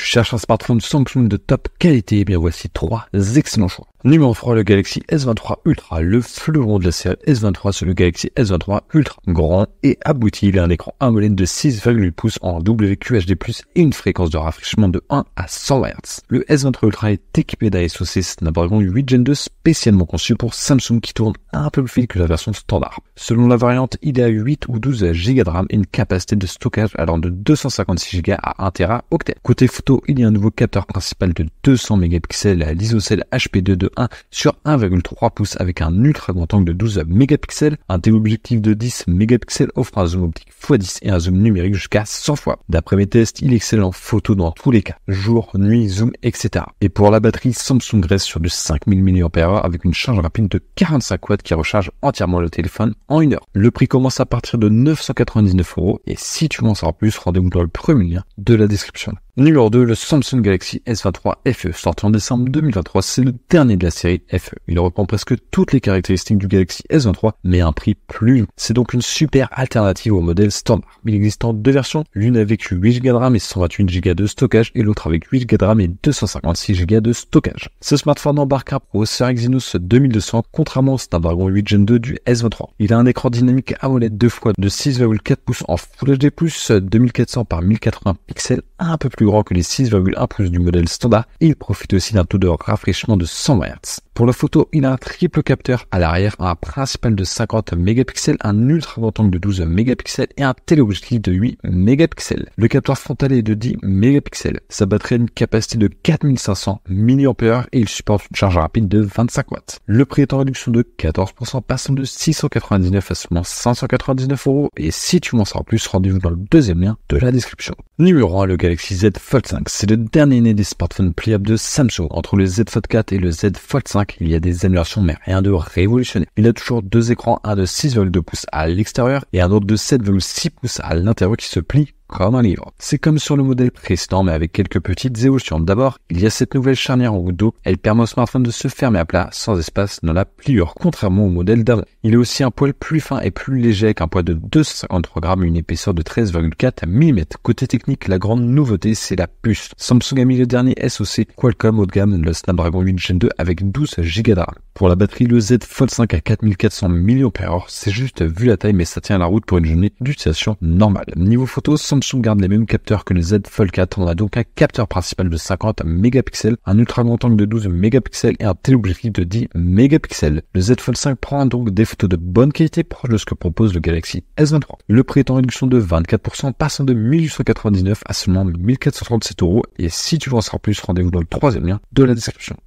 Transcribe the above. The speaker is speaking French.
cherches un smartphone Samsung de top qualité, eh bien voici 3 excellents choix. Numéro 3, le Galaxy S23 Ultra, le fleuron de la série S23, c'est le Galaxy S23 Ultra. Grand et abouti, il a un écran AMOLED de 6,8 pouces en WQHD+, et une fréquence de rafraîchissement de 1 à 100 Hz. Le S23 Ultra est équipé d'un SoC Snapdragon 8 Gen 2 spécialement conçu pour Samsung qui tourne un peu plus vite que la version standard. Selon la variante, il est à 8 ou 12 Go de RAM et une capacité de stockage allant de 256 Go à 1 Teraoctet. Côté photo, il y a un nouveau capteur principal de 200 mégapixels à l'ISOCELL HP2 de 1 sur 1,3 pouces avec un ultra grand angle de 12 mégapixels, un téléobjectif de 10 mégapixels offre un zoom optique x10 et un zoom numérique jusqu'à 100 fois. D'après mes tests, il excelle en photo dans tous les cas, jour, nuit, zoom, etc. Et pour la batterie, Samsung reste sur du 5000 mAh avec une charge rapide de 45 watts qui recharge entièrement le téléphone en 1 heure. Le prix commence à partir de 999 € et si tu veux en savoir plus, rendez-vous dans le premier lien de la description. Numéro 2, le Samsung Galaxy S23 FE, sorti en décembre 2023, c'est le dernier de la série FE. Il reprend presque toutes les caractéristiques du Galaxy S23, mais à un prix plus haut. C'est donc une super alternative au modèle standard. Il existe en 2 versions, l'une avec 8 Go de RAM et 128 Go de stockage, et l'autre avec 8 Go de RAM et 256 Go de stockage. Ce smartphone embarque un processeur Exynos 2200, contrairement au Snapdragon 8 Gen 2 du S23. Il a un écran dynamique AMOLED 2x de 6,4 pouces en Full HD+, 2400 par 1080 pixels, un peu plus grand que les 6,1 pouces du modèle standard, et il profite aussi d'un taux de rafraîchissement de 100 Hz. Pour la photo, il a un triple capteur à l'arrière, un principal de 50 mégapixels, un ultra grand angle de 12 mégapixels et un téléobjectif de 8 mégapixels. Le capteur frontal est de 10 mégapixels. Sa batterie a une capacité de 4500 mAh et il supporte une charge rapide de 25 watts. Le prix est en réduction de 14%, passant de 699 à seulement 599 € et si tu veux en savoir plus, rendez-vous dans le deuxième lien de la description. Numéro 1, le Galaxy Z Fold 5. C'est le dernier né des smartphones pliables de Samsung. Entre le Z Fold 4 et le Z Fold 5, il y a des améliorations mais rien de révolutionnaire. Il a toujours 2 écrans, un de 6,2 pouces à l'extérieur et un autre de 7,6 pouces à l'intérieur qui se plie comme un livre. C'est comme sur le modèle précédent mais avec quelques petites évolutions. D'abord, il y a cette nouvelle charnière en goutte d'eau. Elle permet au smartphone de se fermer à plat sans espace dans la pliure, contrairement au modèle d'avant. Il est aussi un poil plus fin et plus léger avec un poids de 253 grammes et une épaisseur de 13,4 mm. Côté technique, la grande nouveauté, c'est la puce. Samsung a mis le dernier SoC Qualcomm haut de gamme, le Snapdragon 8 Gen 2 avec 12 Go de RAM. Pour la batterie, le Z Fold 5 à 4400 mAh, c'est juste vu la taille mais ça tient la route pour une journée d'utilisation normale. Niveau photo, Samsung garde les mêmes capteurs que le Z Fold 4. On a donc un capteur principal de 50 mégapixels, un ultra grand angle de 12 mégapixels et un téléobjectif de 10 mégapixels. Le Z Fold 5 prend donc des photos de bonne qualité proche de ce que propose le Galaxy S23. Le prix est en réduction de 24%, passant de 1899 à seulement 1437 € et si tu veux en savoir plus, rendez-vous dans le troisième lien de la description.